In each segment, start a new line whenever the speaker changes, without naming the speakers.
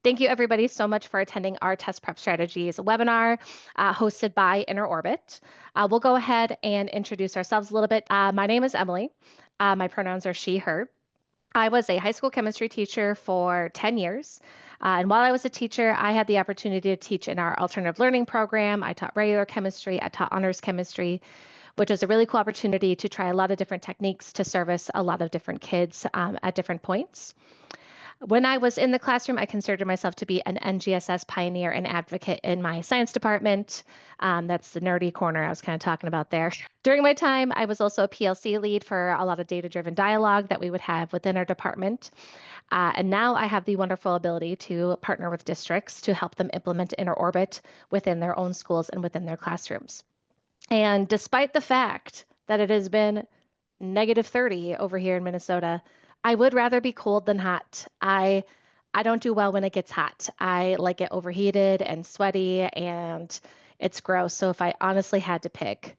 Thank you everybody so much for attending our Test Prep Strategies webinar hosted by InnerOrbit. We'll go ahead and introduce ourselves a little bit. My name is Emily. My pronouns are she, her. I was a high school chemistry teacher for 10 years. And while I was a teacher, I had the opportunity to teach in our alternative learning program. I taught regular chemistry, I taught honors chemistry, which is a really cool opportunity to try a lot of different techniques to service a lot of different kids at different points. When I was in the classroom, I considered myself to be an NGSS pioneer and advocate in my science department. That's the nerdy corner I was kind of talking about there. During my time, I was also a PLC lead for a lot of data-driven dialogue that we would have within our department. And now I have the wonderful ability to partner with districts to help them implement InnerOrbit within their own schools and within their classrooms. And despite the fact that it has been -30 over here in Minnesota, I would rather be cold than hot. I don't do well when it gets hot. I like it overheated and sweaty and it's gross. So if I honestly had to pick,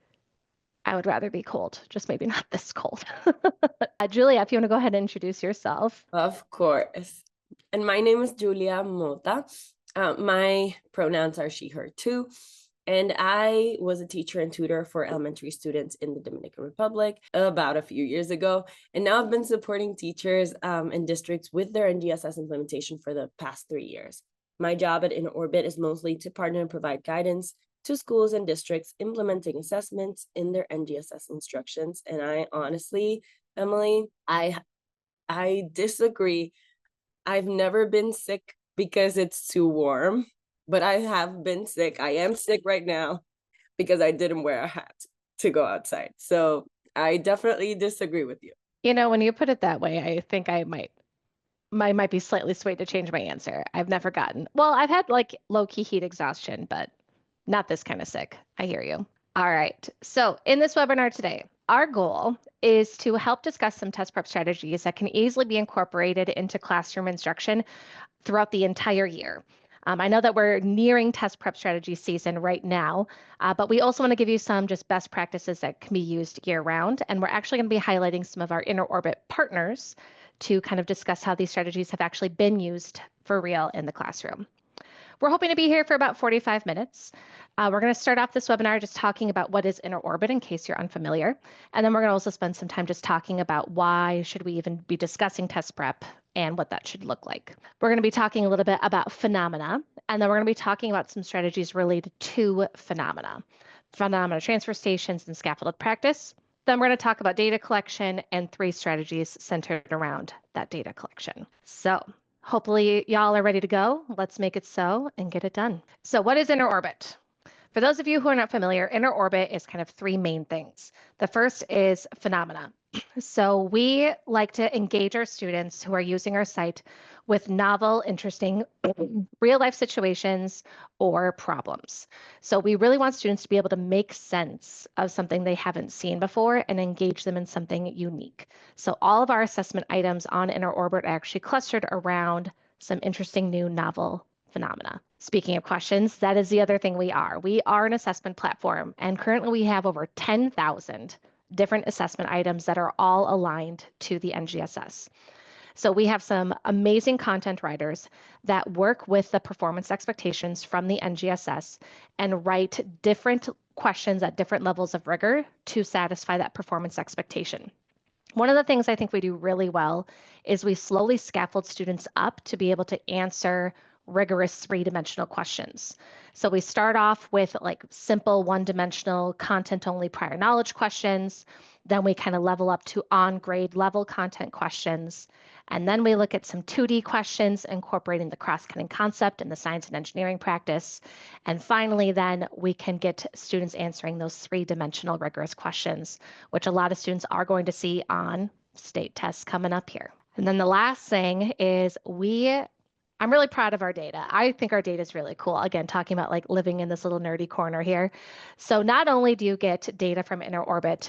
I would rather be cold, just maybe not this cold. Julia, if you want to go ahead and introduce yourself.
Of course. And my name is Julia Mota. My pronouns are she, her too. And I was a teacher and tutor for elementary students in the Dominican Republic about a few years ago. And now I've been supporting teachers and districts with their NGSS implementation for the past 3 years. My job at InnerOrbit is mostly to partner and provide guidance to schools and districts implementing assessments in their NGSS instructions. And I honestly, Emily, I disagree. I've never been sick because it's too warm. But I have been sick. I am sick right now because I didn't wear a hat to go outside. So I definitely disagree with you.
You know, when you put it that way, I think I might be slightly swayed to change my answer. I've never I've had like low-key heat exhaustion, but not this kind of sick. I hear you. All right. So in this webinar today, our goal is to help discuss some test prep strategies that can easily be incorporated into classroom instruction throughout the entire year. I know that we're nearing test prep strategy season right now, but we also want to give you some just best practices that can be used year round. And we're actually going to be highlighting some of our InnerOrbit partners to kind of discuss how these strategies have actually been used for real in the classroom. We're hoping to be here for about 45 minutes. We're going to start off this webinar just talking about what is InnerOrbit in case you're unfamiliar. And then we're going to also spend some time just talking about why should we even be discussing test prep and what that should look like. We're going to be talking a little bit about phenomena, and then we're going to be talking about some strategies related to phenomena transfer stations and scaffolded practice. Then we're going to talk about data collection and 3 strategies centered around that data collection. So hopefully y'all are ready to go. Let's make it so and get it done. So what is InnerOrbit? For those of you who are not familiar, InnerOrbit is kind of 3 main things. The first is phenomena. So we like to engage our students who are using our site with novel, interesting, real life situations or problems. So we really want students to be able to make sense of something they haven't seen before and engage them in something unique. So all of our assessment items on InnerOrbit are actually clustered around some interesting new novel phenomena. Speaking of questions, that is the other thing we are. We are an assessment platform, and currently we have over 10,000 different assessment items that are all aligned to the NGSS. So we have some amazing content writers that work with the performance expectations from the NGSS and write different questions at different levels of rigor to satisfy that performance expectation. One of the things I think we do really well is we slowly scaffold students up to be able to answer rigorous 3-dimensional questions. So we start off with like simple 1-dimensional content-only prior knowledge questions. Then we kind of level up to on-grade level content questions. And then we look at some 2D questions incorporating the cross-cutting concept in the science and engineering practice. And finally, then we can get students answering those 3-dimensional rigorous questions, which a lot of students are going to see on state tests coming up here. And then the last thing is I'm really proud of our data. I think our data is really cool. Again, talking about like living in this little nerdy corner here. So not only do you get data from InnerOrbit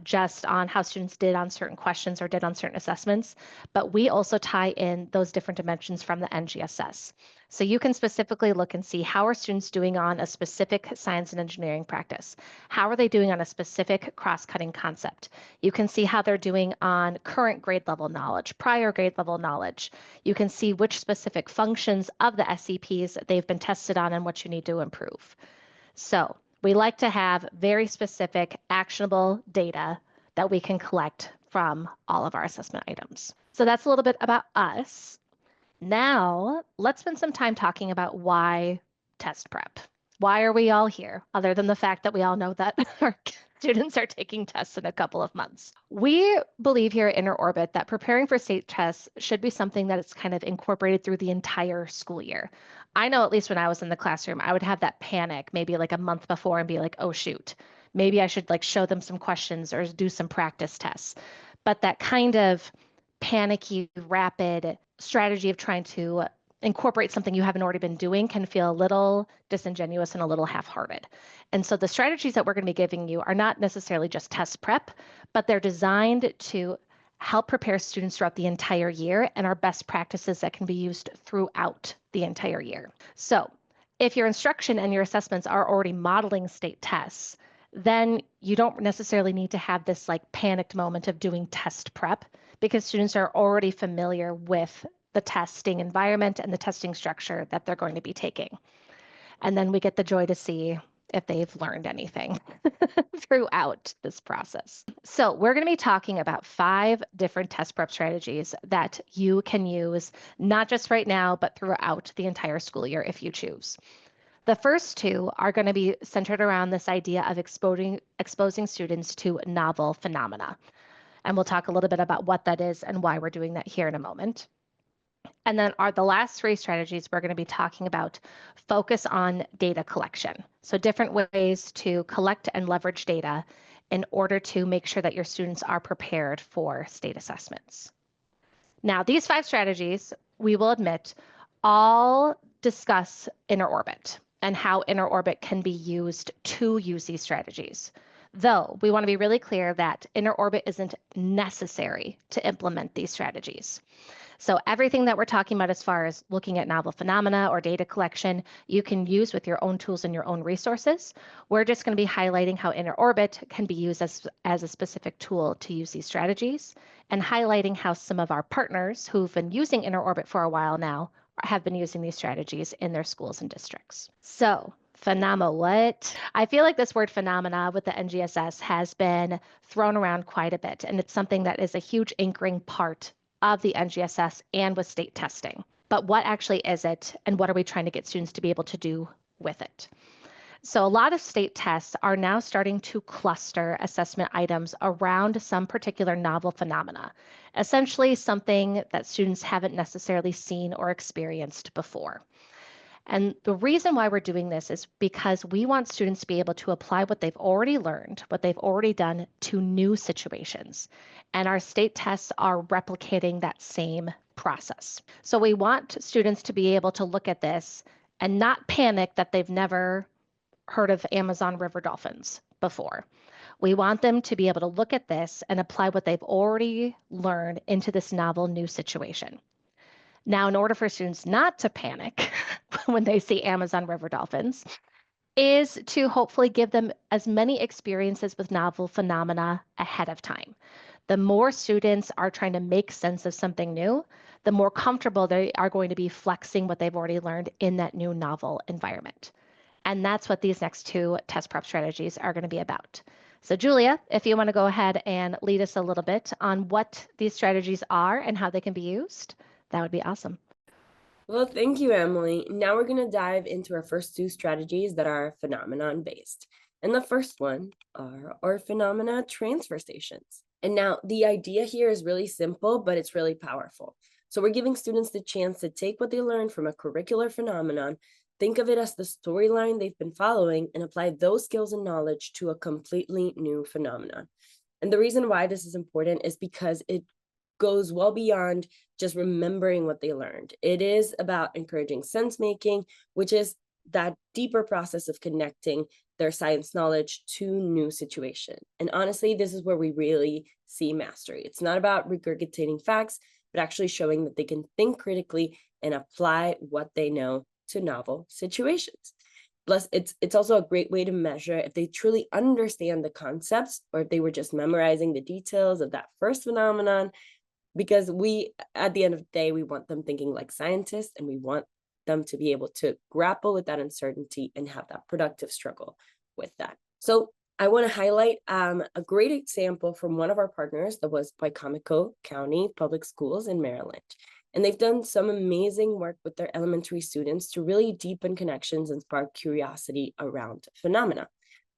just on how students did on certain questions or did on certain assessments, but we also tie in those different dimensions from the NGSS. So you can specifically look and see how are students doing on a specific science and engineering practice? How are they doing on a specific cross-cutting concept? You can see how they're doing on current grade level knowledge, prior grade level knowledge. You can see which specific functions of the SCPs they've been tested on and what you need to improve. So we like to have very specific, actionable data that we can collect from all of our assessment items. So that's a little bit about us. Now, let's spend some time talking about why test prep. Why are we all here, other than the fact that we all know that our students are taking tests in a couple of months? We believe here at InnerOrbit that preparing for state tests should be something that is kind of incorporated through the entire school year. I know at least when I was in the classroom, I would have that panic maybe like a month before and be like, oh shoot, maybe I should like show them some questions or do some practice tests. But that kind of panicky, rapid strategy of trying to incorporate something you haven't already been doing can feel a little disingenuous and a little half-hearted. And so the strategies that we're going to be giving you are not necessarily just test prep, but they're designed to help prepare students throughout the entire year and are best practices that can be used throughout the entire year. So if your instruction and your assessments are already modeling state tests, then you don't necessarily need to have this like panicked moment of doing test prep because students are already familiar with the testing environment and the testing structure that they're going to be taking. And then we get the joy to see if they've learned anything throughout this process. So we're going to be talking about 5 different test prep strategies that you can use, not just right now, but throughout the entire school year if you choose. The first 2 are going to be centered around this idea of exposing students to novel phenomena. And we'll talk a little bit about what that is and why we're doing that here in a moment. And then the last 3 strategies we're going to be talking about focus on data collection. So different ways to collect and leverage data in order to make sure that your students are prepared for state assessments. Now, these 5 strategies, we will admit, all discuss InnerOrbit and how InnerOrbit can be used to use these strategies. Though we want to be really clear that InnerOrbit isn't necessary to implement these strategies. So everything that we're talking about as far as looking at novel phenomena or data collection, you can use with your own tools and your own resources. We're just going to be highlighting how InnerOrbit can be used as a specific tool to use these strategies and highlighting how some of our partners who've been using InnerOrbit for a while now have been using these strategies in their schools and districts. So phenomena what? I feel like this word phenomena with the NGSS has been thrown around quite a bit, and it's something that is a huge anchoring part of the NGSS and with state testing. But what actually is it, and what are we trying to get students to be able to do with it? So a lot of state tests are now starting to cluster assessment items around some particular novel phenomena, essentially something that students haven't necessarily seen or experienced before. And the reason why we're doing this is because we want students to be able to apply what they've already learned, what they've already done to new situations. And our state tests are replicating that same process. So we want students to be able to look at this and not panic that they've never heard of Amazon river dolphins before. We want them to be able to look at this and apply what they've already learned into this novel new situation. Now, in order for students not to panic when they see Amazon river dolphins, is to hopefully give them as many experiences with novel phenomena ahead of time. The more students are trying to make sense of something new, the more comfortable they are going to be flexing what they've already learned in that new novel environment. And that's what these next 2 test prep strategies are going to be about. So Julia, if you want to go ahead and lead us a little bit on what these strategies are and how they can be used, that would be awesome.
Well, thank you, Emily. Now we're going to dive into our first 2 strategies that are phenomenon-based. And the first one are our phenomena transfer stations. And now the idea here is really simple, but it's really powerful. So we're giving students the chance to take what they learned from a curricular phenomenon, think of it as the storyline they've been following, and apply those skills and knowledge to a completely new phenomenon. And the reason why this is important is because it goes well beyond just remembering what they learned. It is about encouraging sense making, which is that deeper process of connecting their science knowledge to new situation. And honestly, this is where we really see mastery. It's not about regurgitating facts, but actually showing that they can think critically and apply what they know to novel situations. Plus, it's also a great way to measure if they truly understand the concepts or if they were just memorizing the details of that first phenomenon, because at the end of the day, we want them thinking like scientists, and we want them to be able to grapple with that uncertainty and have that productive struggle with that. So I want to highlight a great example from one of our partners that was Wycomico County Public Schools in Maryland. And they've done some amazing work with their elementary students to really deepen connections and spark curiosity around phenomena.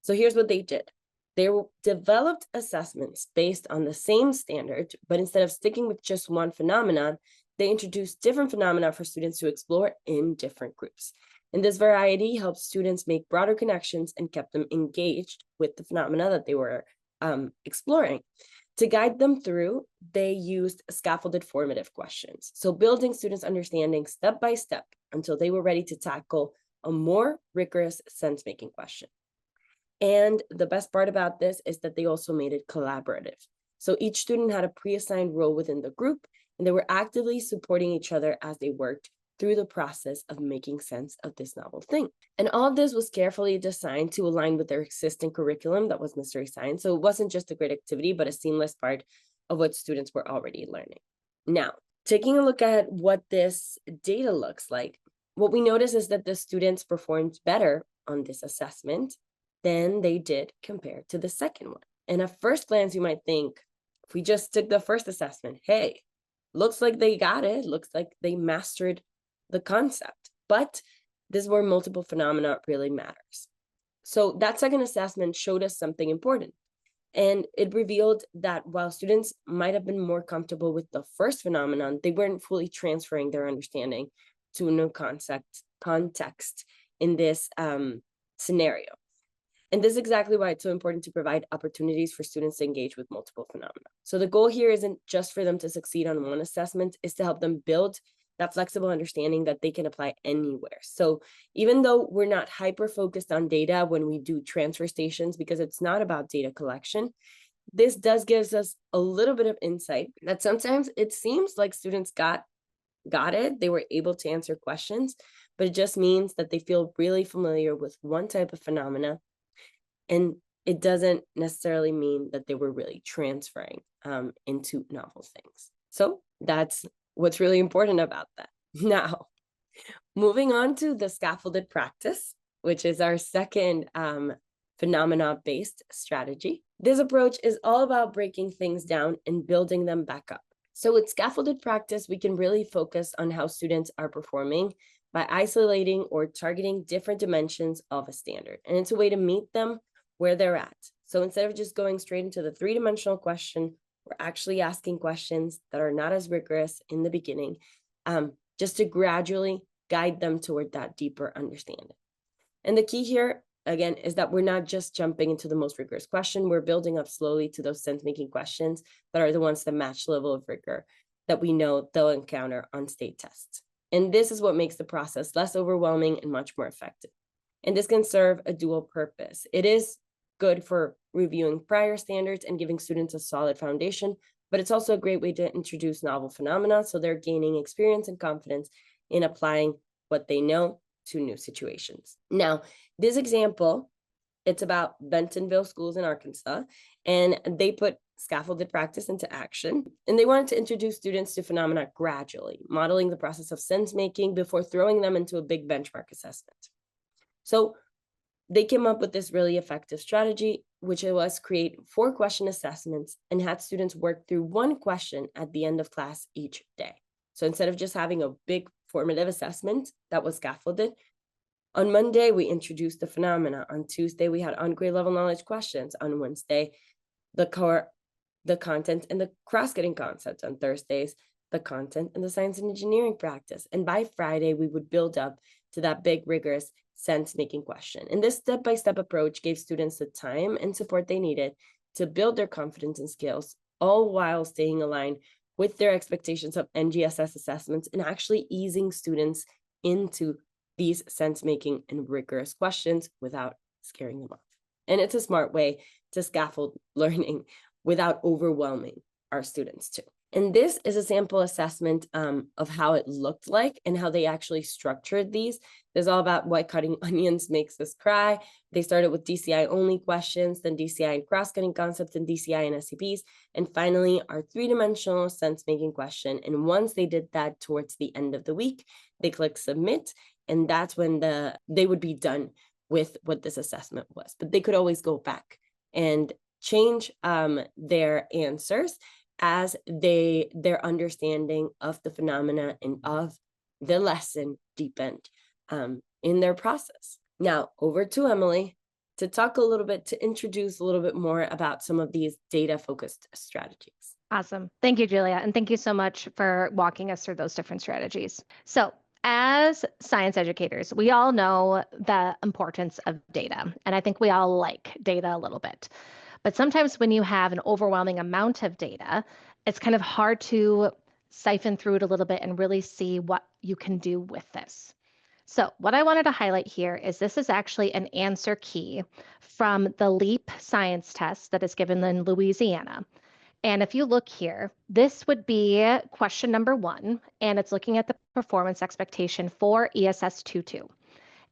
So here's what they did. They developed assessments based on the same standard, but instead of sticking with just one phenomenon, they introduced different phenomena for students to explore in different groups. And this variety helped students make broader connections and kept them engaged with the phenomena that they were exploring. To guide them through, they used scaffolded formative questions. So building students' understanding step by step until they were ready to tackle a more rigorous sense-making question. And the best part about this is that they also made it collaborative. So each student had a pre-assigned role within the group, and they were actively supporting each other as they worked through the process of making sense of this novel thing. And all of this was carefully designed to align with their existing curriculum that was Mystery Science. So it wasn't just a great activity, but a seamless part of what students were already learning. Now, taking a look at what this data looks like, what we notice is that the students performed better on this assessment than they did compared to the second one. And at first glance, you might think, if we just took the first assessment, hey, looks like they got it, looks like they mastered the concept. But this is where multiple phenomena really matters. So that second assessment showed us something important. And it revealed that while students might have been more comfortable with the first phenomenon, they weren't fully transferring their understanding to a new context in this scenario. And this is exactly why it's so important to provide opportunities for students to engage with multiple phenomena. So the goal here isn't just for them to succeed on one assessment, is to help them build that flexible understanding that they can apply anywhere. So even though we're not hyper-focused on data when we do transfer stations, because it's not about data collection, this does give us a little bit of insight that sometimes it seems like students got it, they were able to answer questions, but it just means that they feel really familiar with one type of phenomena. And it doesn't necessarily mean that they were really transferring into novel things. So that's what's really important about that. Now, moving on to the scaffolded practice, which is our second phenomena-based strategy. This approach is all about breaking things down and building them back up. So with scaffolded practice, we can really focus on how students are performing by isolating or targeting different dimensions of a standard. And it's a way to meet them where they're at. So instead of just going straight into the three-dimensional question, we're actually asking questions that are not as rigorous in the beginning, just to gradually guide them toward that deeper understanding. And the key here, again, is that we're not just jumping into the most rigorous question, we're building up slowly to those sense-making questions that are the ones that match the level of rigor that we know they'll encounter on state tests. And this is what makes the process less overwhelming and much more effective. And this can serve a dual purpose. It is good for reviewing prior standards and giving students a solid foundation, but it's also a great way to introduce novel phenomena so they're gaining experience and confidence in applying what they know to new situations. Now, this example, it's about Bentonville schools in Arkansas, and they put scaffolded practice into action, and they wanted to introduce students to phenomena gradually, modeling the process of sense-making before throwing them into a big benchmark assessment. So they came up with this really effective strategy, which was create 4 question assessments and had students work through one question at the end of class each day. So instead of just having a big formative assessment that was scaffolded, on Monday, we introduced the phenomena. On Tuesday, we had on-grade level knowledge questions. On Wednesday, the content and the cross-cutting concepts. On Thursdays, the content and the science and engineering practice. And by Friday, we would build up to that big, rigorous sense-making question. And this step-by-step approach gave students the time and support they needed to build their confidence and skills, all while staying aligned with their expectations of NGSS assessments and actually easing students into these sense-making and rigorous questions without scaring them off. And it's a smart way to scaffold learning without overwhelming our students too. And this is a sample assessment of how it looked like and how they actually structured these. There's all about why cutting onions makes us cry. They started with DCI only questions, then DCI and cross-cutting concepts, and DCI and SCPs, and finally our three-dimensional sense-making question. And once they did that towards the end of the week, they click submit, and that's when they would be done with what this assessment was. But they could always go back and change their answers as their understanding of the phenomena and of the lesson deepened in their process. Now over to Emily to talk a little bit, to introduce a little bit more about some of these data-focused strategies.
Awesome. Thank you, Julia. And thank you so much for walking us through those different strategies. So as science educators, we all know the importance of data. And I think we all like data a little bit. But sometimes when you have an overwhelming amount of data, it's kind of hard to siphon through it a little bit and really see what you can do with this. So what I wanted to highlight here is this is actually an answer key from the LEAP science test that is given in Louisiana. And if you look here, this would be question number 1, and it's looking at the performance expectation for ESS 2.2.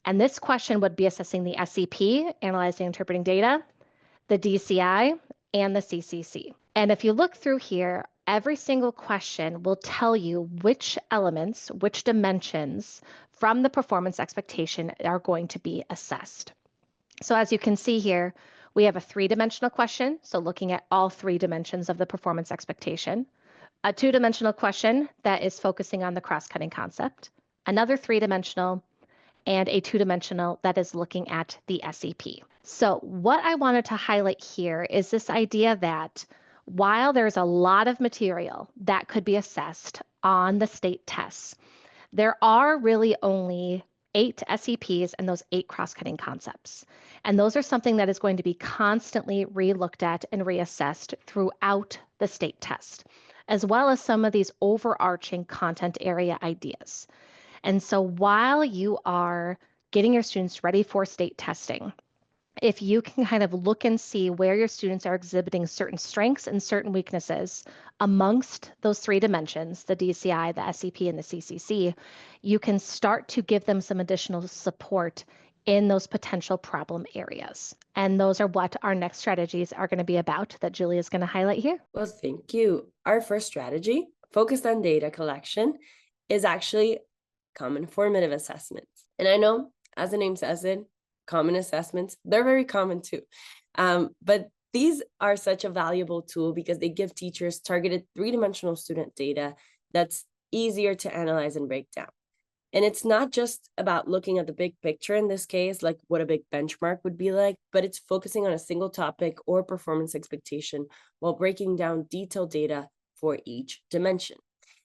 And this question would be assessing the SCP, analyzing and interpreting data, the DCI, and the CCC. And if you look through here, every single question will tell you which elements, which dimensions from the performance expectation are going to be assessed. So as you can see here, we have a 3-dimensional question, so looking at all 3 dimensions of the performance expectation, a 2-dimensional question that is focusing on the cross-cutting concept, another 3-dimensional, and a 2-dimensional that is looking at the SCP. So what I wanted to highlight here is this idea that while there's a lot of material that could be assessed on the state tests, there are really only 8 SCPs and those 8 cross-cutting concepts. And those are something that is going to be constantly re-looked at and reassessed throughout the state test, as well as some of these overarching content area ideas. And so while you are getting your students ready for state testing, if you can kind of look and see where your students are exhibiting certain strengths and certain weaknesses amongst those 3 dimensions, the DCI, the SCP, and the CCC, you can start to give them some additional support in those potential problem areas. And those are what our next strategies are going to be about that Julia is going to highlight here.
Well, thank you. Our first strategy, focused on data collection, is actually common formative assessments. And I know, as the name says it, common assessments, they're very common too. But these are such a valuable tool because they give teachers targeted 3-dimensional student data that's easier to analyze and break down. And it's not just about looking at the big picture in this case, like what a big benchmark would be like, but it's focusing on a single topic or performance expectation while breaking down detailed data for each dimension.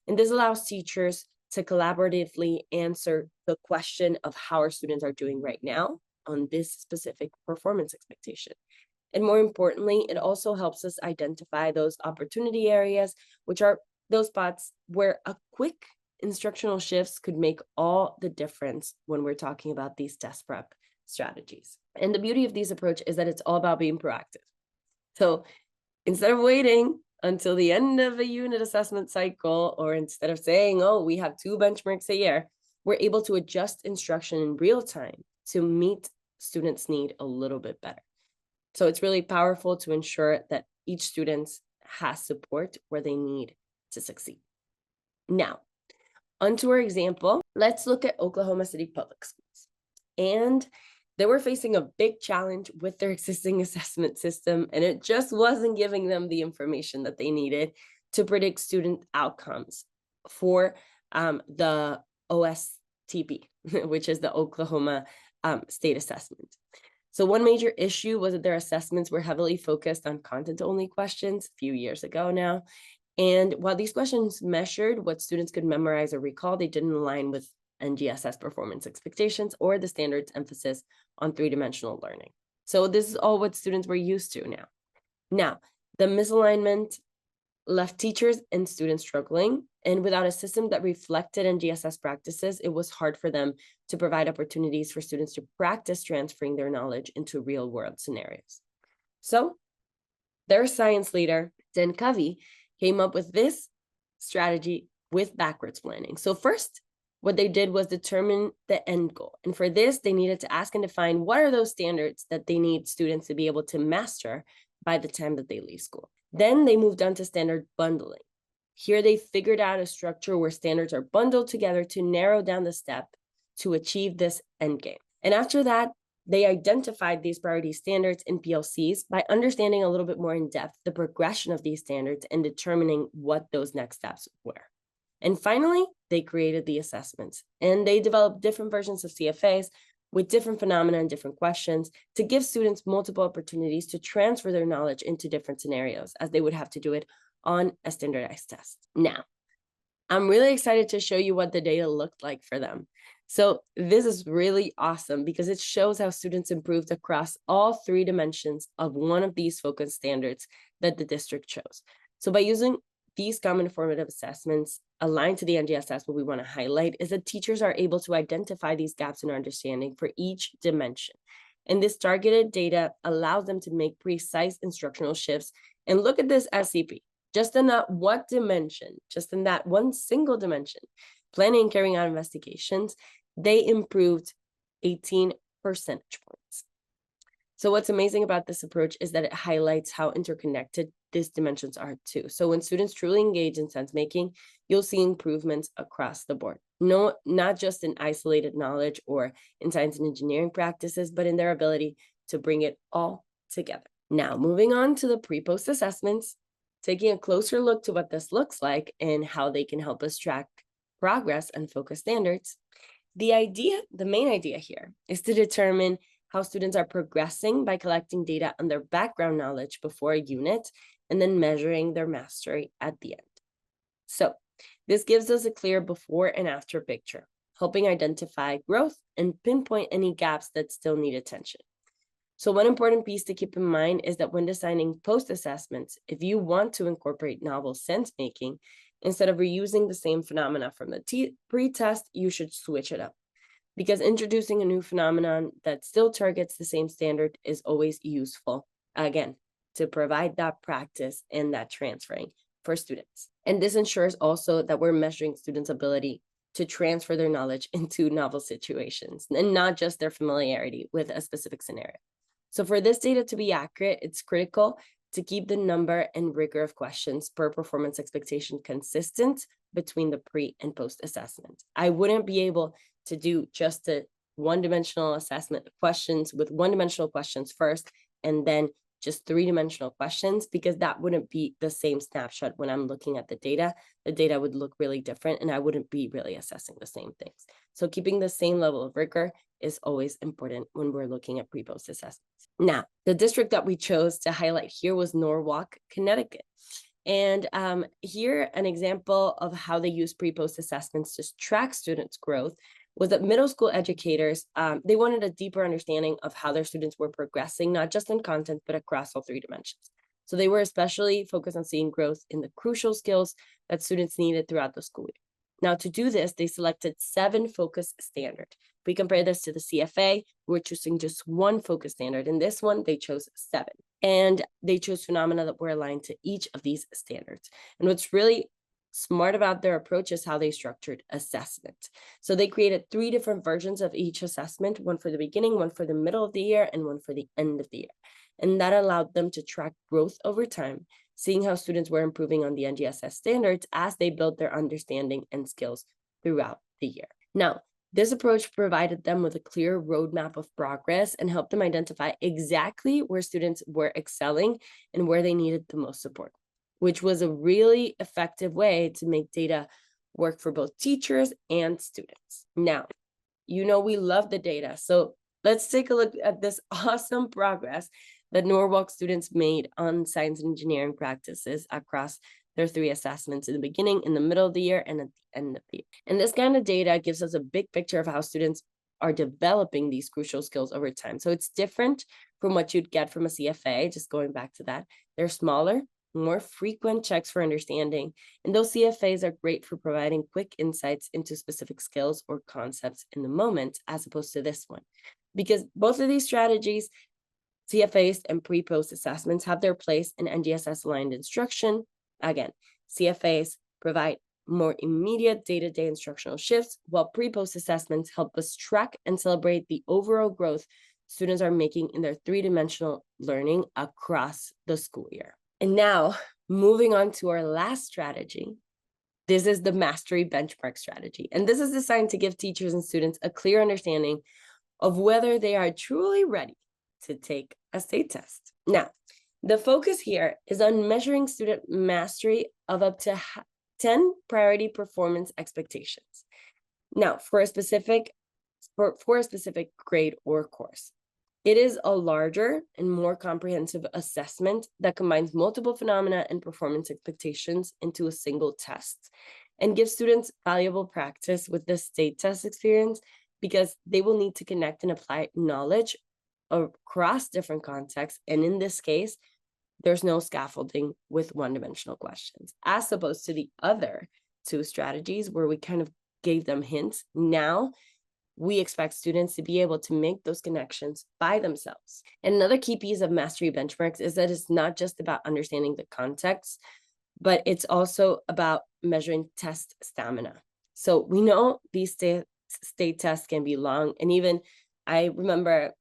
And this allows teachers to collaboratively answer the question of how our students are doing right now on this specific performance expectation. And more importantly, it also helps us identify those opportunity areas, which are those spots where a quick instructional shifts could make all the difference when we're talking about these test prep strategies. And the beauty of this approach is that it's all about being proactive. So instead of waiting until the end of a unit assessment cycle, or instead of saying, oh, we have 2 benchmarks a year, we're able to adjust instruction in real time to meet students' need a little bit better. So it's really powerful to ensure that each student has support where they need to succeed. Now, onto our example, let's look at Oklahoma City Public Schools. And they were facing a big challenge with their existing assessment system, and it just wasn't giving them the information that they needed to predict student outcomes for the OSTP, which is the Oklahoma State Assessment. So one major issue was that their assessments were heavily focused on content-only questions a few years ago now. And while these questions measured what students could memorize or recall, they didn't align with NGSS performance expectations or the standard's emphasis on 3-dimensional learning. So this is all what students were used to now. Now, the misalignment left teachers and students struggling, and without a system that reflected NGSS practices, it was hard for them to provide opportunities for students to practice transferring their knowledge into real-world scenarios. So their science leader, Dan Covey, came up with this strategy with backwards planning. So first, what they did was determine the end goal. And for this, they needed to ask and define what are those standards that they need students to be able to master by the time that they leave school. Then they moved on to standard bundling. Here they figured out a structure where standards are bundled together to narrow down the step to achieve this end game. And after that, they identified these priority standards in PLCs by understanding a little bit more in depth the progression of these standards and determining what those next steps were. And finally, they created the assessments, and they developed different versions of CFAs with different phenomena and different questions to give students multiple opportunities to transfer their knowledge into different scenarios, as they would have to do it on a standardized test. Now, I'm really excited to show you what the data looked like for them. So this is really awesome because it shows how students improved across all 3 dimensions of one of these focus standards that the district chose. So by using these common formative assessments aligned to the NGSS, what we want to highlight is that teachers are able to identify these gaps in our understanding for each dimension. And this targeted data allows them to make precise instructional shifts. And look at this SCP, just in that one dimension, just in that one single dimension, planning and carrying out investigations, they improved 18 percentage points. So what's amazing about this approach is that it highlights how interconnected these dimensions are too. So when students truly engage in sense making, you'll see improvements across the board. No, not just in isolated knowledge or in science and engineering practices, but in their ability to bring it all together. Now, moving on to the pre-post assessments, taking a closer look to what this looks like and how they can help us track progress and focus standards. The main idea here is to determine how students are progressing by collecting data on their background knowledge before a unit and then measuring their mastery at the end. So this gives us a clear before and after picture, helping identify growth and pinpoint any gaps that still need attention. So one important piece to keep in mind is that when designing post assessments, if you want to incorporate novel sense making, instead of reusing the same phenomena from the pre-test, you should switch it up. Because introducing a new phenomenon that still targets the same standard is always useful, again, to provide that practice and that transferring for students. And this ensures also that we're measuring students' ability to transfer their knowledge into novel situations and not just their familiarity with a specific scenario. So for this data to be accurate, it's critical to keep the number and rigor of questions per performance expectation consistent between the pre and post assessment. I wouldn't be able to do just a one-dimensional assessment questions with one-dimensional questions first, and then just 3-dimensional questions, because that wouldn't be the same snapshot when I'm looking at the data. The data would look really different, and I wouldn't be really assessing the same things. So keeping the same level of rigor is always important when we're looking at pre-post assessments. Now, the district that we chose to highlight here was Norwalk, Connecticut. And here, an example of how they use pre-post assessments to track students' growth was that middle school educators, they wanted a deeper understanding of how their students were progressing, not just in content, but across all 3 dimensions. So they were especially focused on seeing growth in the crucial skills that students needed throughout the school year. Now, to do this, they selected 7 focus standards. If we compare this to the CFA, we're choosing just 1 focus standard. In this one, they chose 7. And they chose phenomena that were aligned to each of these standards. And what's really smart about their approach is how they structured assessment. So they created 3 different versions of each assessment, one for the beginning, one for the middle of the year, and one for the end of the year. And that allowed them to track growth over time, seeing how students were improving on the NGSS standards as they built their understanding and skills throughout the year. Now, this approach provided them with a clear roadmap of progress and helped them identify exactly where students were excelling and where they needed the most support, which was a really effective way to make data work for both teachers and students. Now, you know we love the data, so let's take a look at this awesome progress that Norwalk students made on science and engineering practices across their 3 assessments in the beginning, in the middle of the year, and at the end of the year. And this kind of data gives us a big picture of how students are developing these crucial skills over time. So it's different from what you'd get from a CFA, just going back to that. They're smaller, more frequent checks for understanding, and those CFAs are great for providing quick insights into specific skills or concepts in the moment, as opposed to this one. Because both of these strategies, CFAs and pre-post assessments, have their place in NGSS aligned instruction. Again, CFAs provide more immediate day-to-day instructional shifts, while pre-post assessments help us track and celebrate the overall growth students are making in their three-dimensional learning across the school year. And now, moving on to our last strategy, this is the mastery benchmark strategy. And this is designed to give teachers and students a clear understanding of whether they are truly ready to take a state test. Now, the focus here is on measuring student mastery of up to 10 priority performance expectations. Now, for a specific grade or course. It is a larger and more comprehensive assessment that combines multiple phenomena and performance expectations into a single test and gives students valuable practice with the state test experience, because they will need to connect and apply knowledge across different contexts. And in this case, there's no scaffolding with one-dimensional questions, as opposed to the other two strategies where we kind of gave them hints. Now, we expect students to be able to make those connections by themselves. And another key piece of mastery benchmarks is that it's not just about understanding the context, but it's also about measuring test stamina. So we know these state tests can be long. And even I remember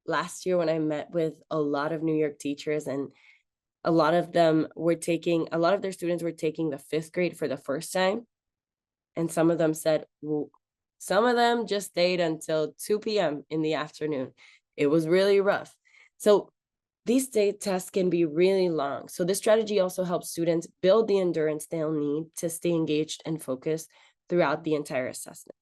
last year when I met with a lot of New York teachers, and a lot of their students were taking the 5th grade for the first time. And some of them said, well, some of them just stayed until 2 p.m. in the afternoon. It was really rough. So these state tests can be really long. So this strategy also helps students build the endurance they'll need to stay engaged and focused throughout the entire assessment.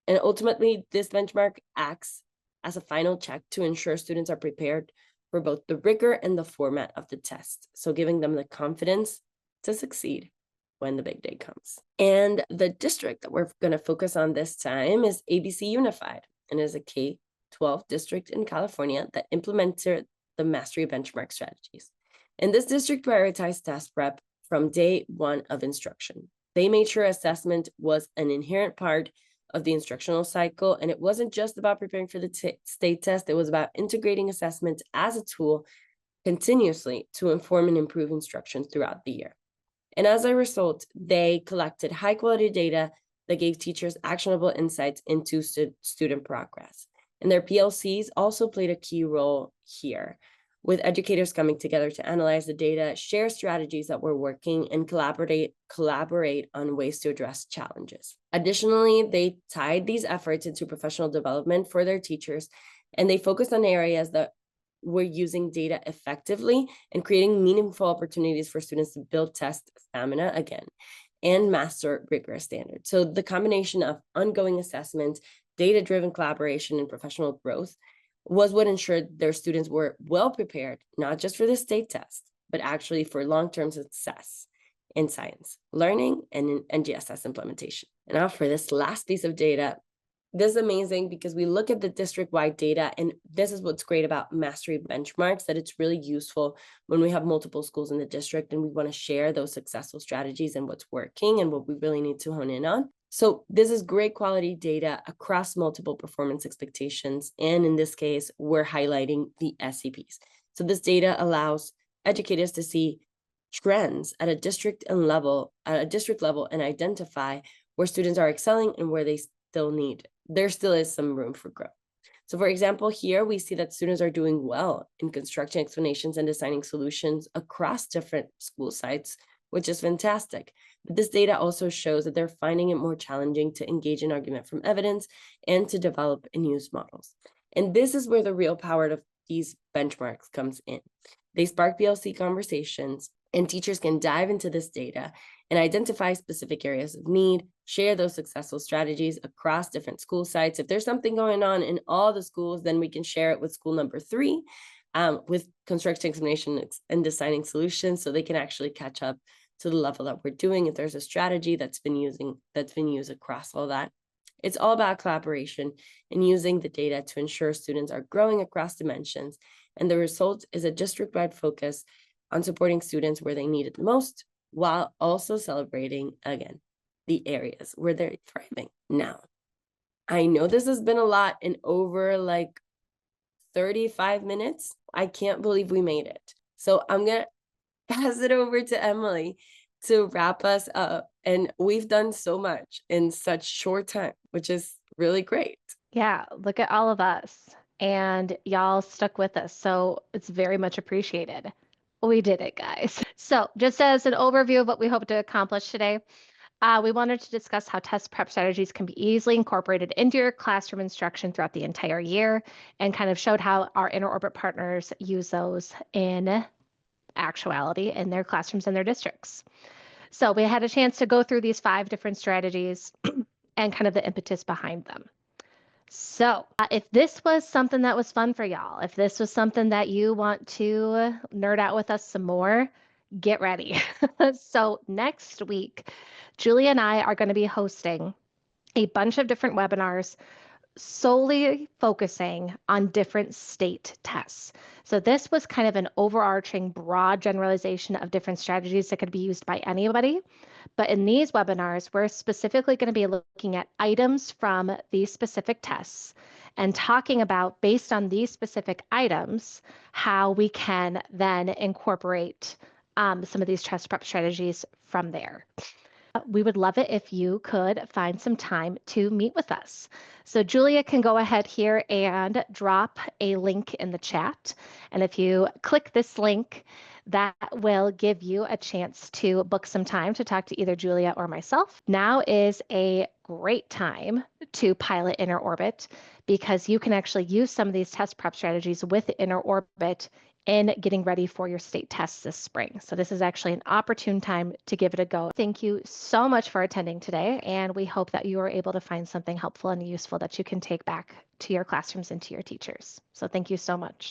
And ultimately, this benchmark acts as a final check to ensure students are prepared for both the rigor and the format of the test, so giving them the confidence to succeed when the big day comes. And the district that we're going to focus on this time is ABC Unified, and is a K-12 district in California that implemented the mastery benchmark strategies. And this district prioritized test prep from day one of instruction. They made sure assessment was an inherent part of the instructional cycle, and it wasn't just about preparing for the state test. It was about integrating assessment as a tool continuously to inform and improve instruction throughout the year. And as a result, they collected high quality data that gave teachers actionable insights into student progress. And their PLCs also played a key role here, with educators coming together to analyze the data, share strategies that were working, and collaborate on ways to address challenges. Additionally, they tied these efforts into professional development for their teachers, and they focused on areas that were using data effectively and creating meaningful opportunities for students to build test stamina again and master rigorous standards. So the combination of ongoing assessment, data-driven collaboration, and professional growth was what ensured their students were well prepared, not just for the state test, but actually for long-term success in science, learning, and in NGSS implementation. And now for this last piece of data, this is amazing because we look at the district-wide data, and this is what's great about mastery benchmarks, that it's really useful when we have multiple schools in the district and we want to share those successful strategies and what's working and what we really need to hone in on. So this is great quality data across multiple performance expectations. And in this case, we're highlighting the SCPs. So this data allows educators to see trends at a district level and identify where students are excelling and where they there still is some room for growth. So for example, here we see that students are doing well in constructing explanations and designing solutions across different school sites, which is fantastic. But this data also shows that they're finding it more challenging to engage in argument from evidence and to develop and use models. And this is where the real power of these benchmarks comes in. They spark PLC conversations, and teachers can dive into this data and identify specific areas of need, share those successful strategies across different school sites. If there's something going on in all the schools, then we can share it with school number 3 with construction explanation and designing solutions, so they can actually catch up to the level that we're doing. If there's a strategy that's been used across all that. It's all about collaboration and using the data to ensure students are growing across dimensions. And the result is a district-wide focus on supporting students where they need it the most, while also celebrating, again, the areas where they're thriving. Now, I know this has been a lot in over like 35 minutes. I can't believe we made it. So I'm going to pass it over to Emily to wrap us up. And we've done so much in such short time, which is really great.
Yeah, look at all of us. And y'all stuck with us. So it's very much appreciated. We did it, guys. So, just as an overview of what we hope to accomplish today, we wanted to discuss how test prep strategies can be easily incorporated into your classroom instruction throughout the entire year and kind of showed how our InnerOrbit partners use those in actuality in their classrooms and their districts. So, we had a chance to go through these 5 different strategies and kind of the impetus behind them. So, if this was something that was fun for y'all, if this was something that you want to nerd out with us some more, get ready. So, next week, Julie and I are going to be hosting a bunch of different webinars solely focusing on different state tests. So, this was kind of an overarching, broad generalization of different strategies that could be used by anybody. But in these webinars, we're specifically going to be looking at items from these specific tests and talking about, based on these specific items, how we can then incorporate some of these test prep strategies from there. We would love it if you could find some time to meet with us. So Julia can go ahead here and drop a link in the chat. And if you click this link, that will give you a chance to book some time to talk to either Julia or myself. Now is a great time to pilot InnerOrbit because you can actually use some of these test prep strategies with InnerOrbit in getting ready for your state tests this spring. So this is actually an opportune time to give it a go. Thank you so much for attending today, and we hope that you are able to find something helpful and useful that you can take back to your classrooms and to your teachers. So thank you so much.